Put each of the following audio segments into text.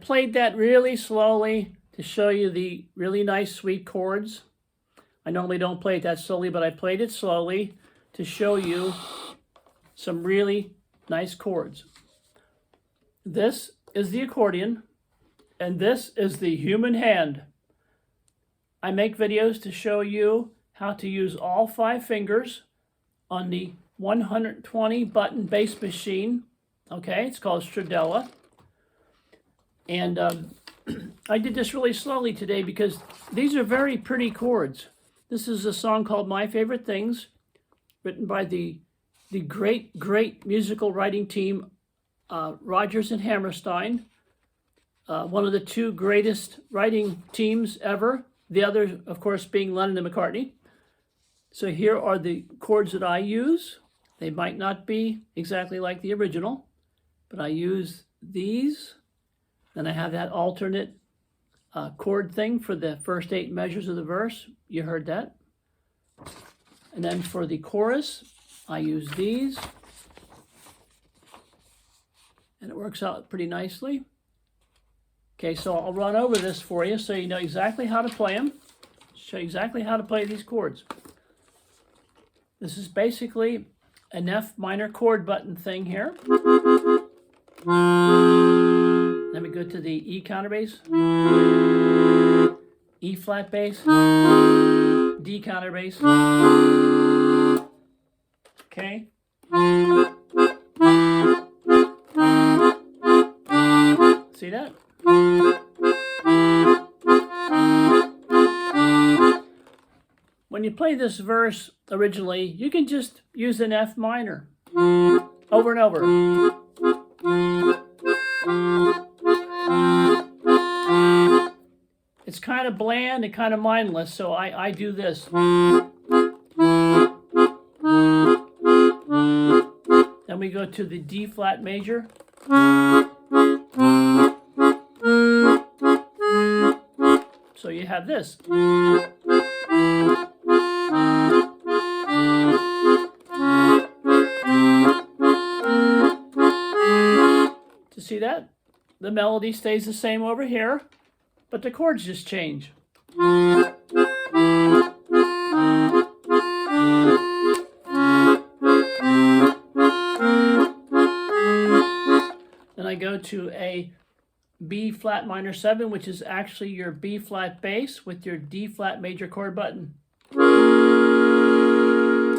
played that really slowly to show you the really nice sweet chords. I normally don't play it that slowly, but I played it slowly to show you some really nice chords. This is the accordion, and this is the human hand. I make videos to show you how to use all 5 fingers on the 120 button bass machine. Okay, it's called Stradella. And I did this really slowly today because these are very pretty chords. This is a song called My Favorite Things, written by the great musical writing team, Rodgers and Hammerstein, one of the 2 greatest writing teams ever. The other, of course, being Lennon and McCartney. So here are the chords that I use. They might not be exactly like the original, but I use these. Then I have that alternate chord thing for the first 8 measures of the verse. You heard that. And then for the chorus, I use these. And it works out pretty nicely. Okay, so I'll run over this for you so you know exactly how to play them. Show you exactly how to play these chords. This is basically an F minor chord button thing here. Then we go to the E counterbass, E flat bass, D counterbass. Okay. See that? When you play this verse originally, you can just use an F minor over and over. It's kind of bland and kind of mindless, so I do this. Then we go to the D flat major. So you have this. To see that? The melody stays the same over here, but the chords just change. Then I go to a B flat minor 7, which is actually your B flat bass with your D flat major chord button.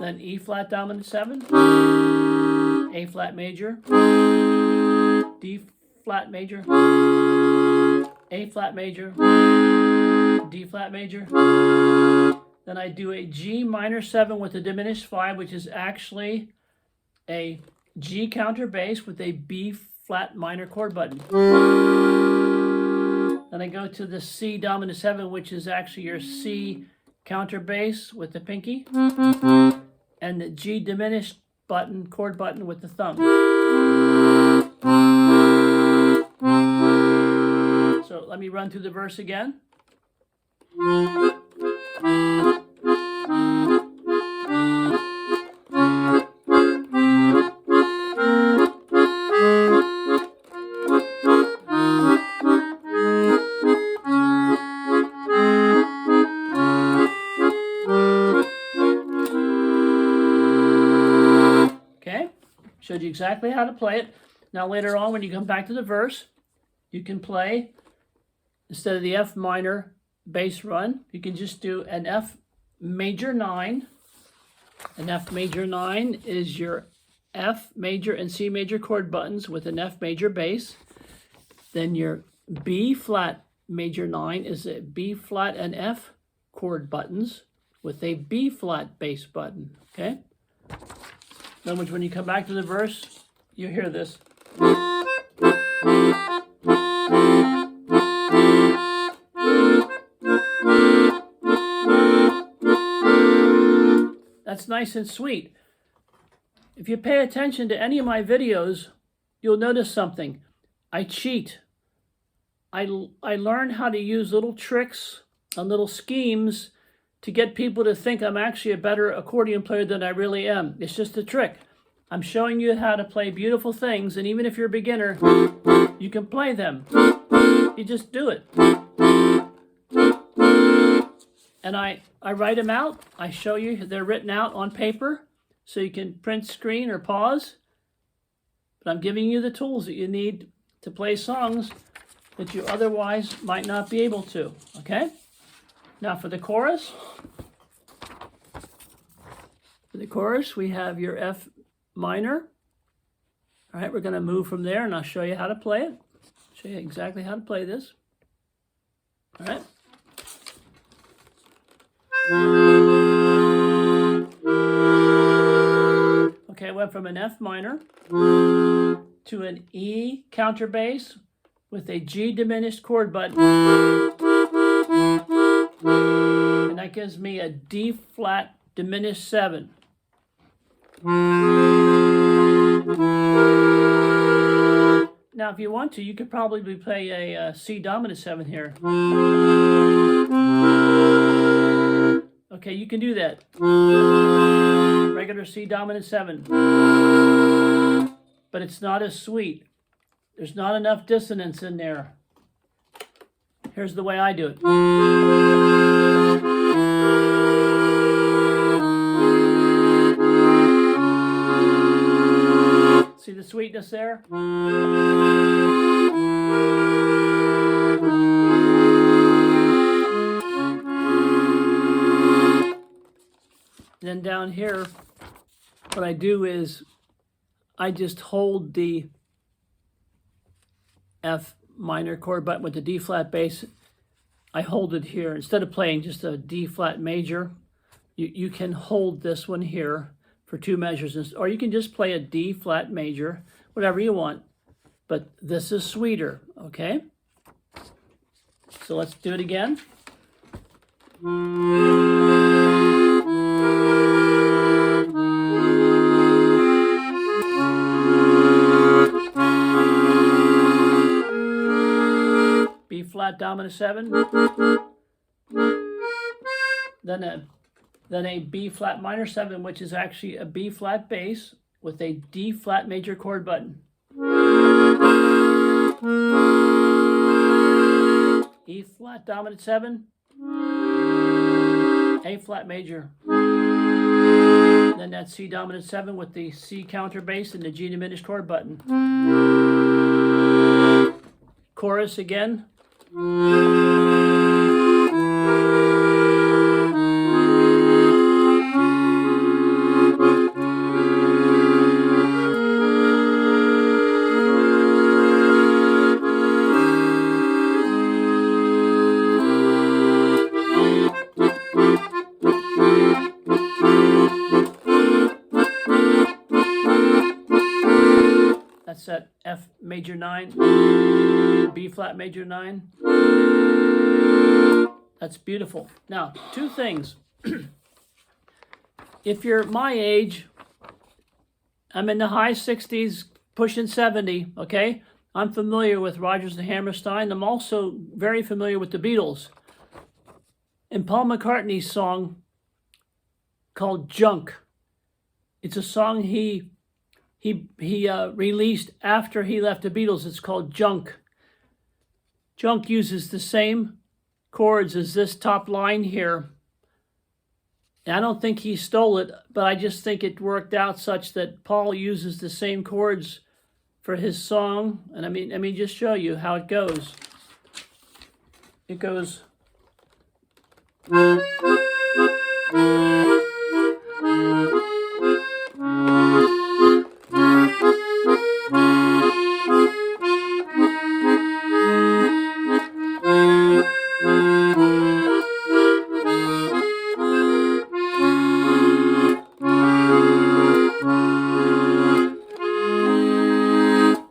Then E flat dominant 7, A flat major, D flat major, A flat major, D flat major. Then I do a G minor 7 with a diminished 5, which is actually a G counter bass with a B flat minor chord button. Then I go to the C dominant 7, which is actually your C counter bass with the pinky, and the G diminished button, chord button with the thumb. So let me run through the verse again. Showed you exactly how to play it. Now later on, when you come back to the verse, you can play, instead of the F minor bass run, you can just do an F major 9. An F major 9 is your F major and C major chord buttons with an F major bass. Then your B flat major 9 is a B flat and F chord buttons with a B flat bass button, okay? Then when you come back to the verse, you hear this. That's nice and sweet. If you pay attention to any of my videos, you'll notice something. I cheat. I learn how to use little tricks and little schemes to get people to think I'm actually a better accordion player than I really am. It's just a trick. I'm showing you how to play beautiful things, and even if you're a beginner, you can play them. You just do it. And I write them out. I show you. They're written out on paper so you can print screen or pause. But I'm giving you the tools that you need to play songs that you otherwise might not be able to. Okay? Now for the chorus. For the chorus, we have your F minor. All right, we're going to move from there, and I'll show you how to play it. Show you exactly how to play this. All right. Okay, I went from an F minor to an E counterbass with a G diminished chord button. And that gives me a D flat diminished 7. Now, if you want to, you could probably play a C dominant 7 here. Okay, you can do that. Regular C dominant 7. But it's not as sweet. There's not enough dissonance in there. Here's the way I do it. See the sweetness there? Then down here, what I do is I just hold the F minor chord button with the D flat bass. I hold it here. Instead of playing just a D flat major, you can hold this one here for 2 measures, or you can just play a D flat major, whatever you want. But this is sweeter, okay? So let's do it again. B flat dominant 7, then a B flat minor 7, which is actually a B flat bass with a D flat major chord button. E flat dominant 7, A flat major. Then that C dominant 7 with the C counterbass and the G diminished chord button. Chorus again. That's at F major 9, B flat major 9. That's beautiful. Now, 2 things. If you're my age, I'm in the high 60s, pushing 70, okay? I'm familiar with Rodgers and Hammerstein. I'm also very familiar with the Beatles. And Paul McCartney's song called Junk. It's a song he released after he left the Beatles. It's called Junk. Junk uses the same chords as this top line here. And I don't think he stole it, but I just think it worked out such that Paul uses the same chords for his song. And let me just show you how it goes. It goes.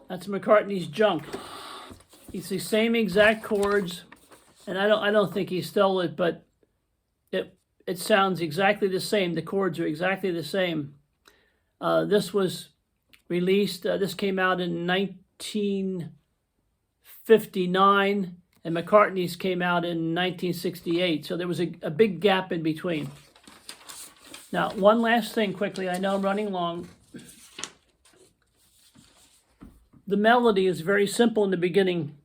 That's McCartney's Junk. It's the same exact chords, and I don't think he stole it, but it sounds exactly the same. The chords are exactly the same. This was released. This came out in 1959, and McCartney's came out in 1968. So there was a big gap in between. Now, one last thing quickly. I know I'm running long. The melody is very simple in the beginning.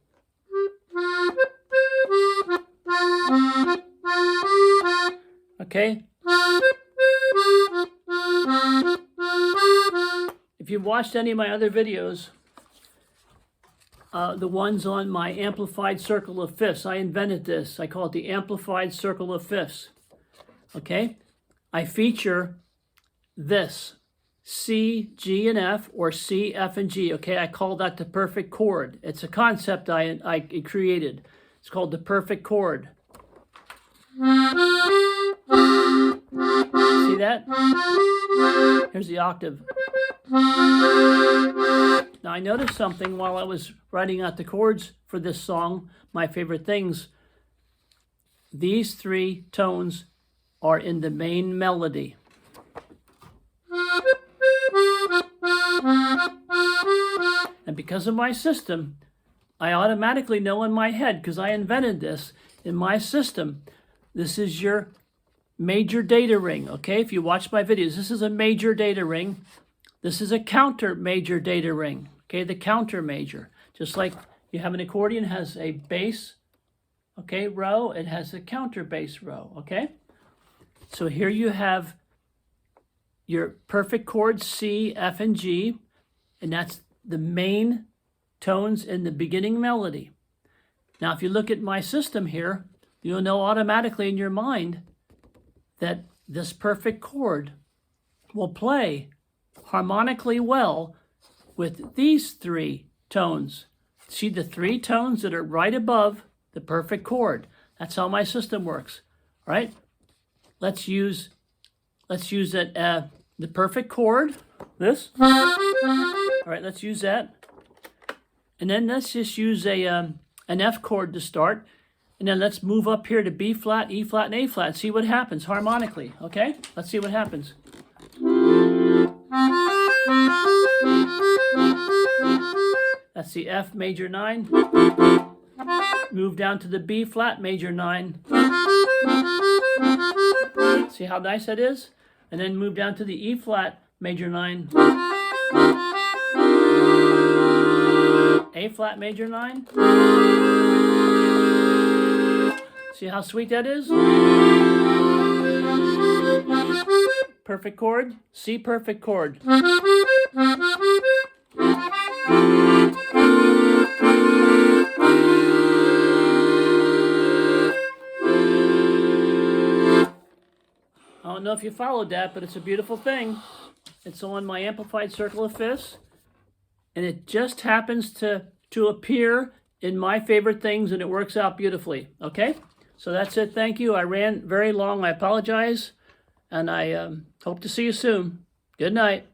Okay? If you've watched any of my other videos, the ones on my amplified circle of fifths, I invented this. I call it the amplified circle of fifths. Okay? I feature this, C, G, and F, or C, F, and G. Okay? I call that the perfect chord. It's a concept I created. It's called the perfect chord. See that? Here's the octave. Now I noticed something while I was writing out the chords for this song, My Favorite Things. These three tones are in the main melody. And because of my system, I automatically know in my head, because I invented this in my system, this is your major data ring, okay? If you watch my videos, this is a major data ring. This is a counter major data ring, okay? The counter major. Just like you have an accordion, has a bass, okay, row, it has a counter bass row, okay? So here you have your perfect chords C, F, and G, and that's the main tones in the beginning melody. Now, if you look at my system here, you'll know automatically in your mind that this perfect chord will play harmonically well with these three tones. See the three tones that are right above the perfect chord. That's how my system works. All right? Let's use that the perfect chord. This. All right, let's use that. And then let's just use an F chord to start. And then let's move up here to B flat, E flat, and A flat. See what happens harmonically, okay? Let's see what happens. That's the F major 9. Move down to the B flat major 9. See how nice that is? And then move down to the E flat major 9. A flat major 9. See how sweet that is? Perfect chord, C perfect chord. I don't know if you followed that, but it's a beautiful thing. It's on my amplified circle of fifths, and it just happens to appear in My Favorite Things, and it works out beautifully, okay? So that's it. Thank you. I ran very long. I apologize, and I hope to see you soon. Good night.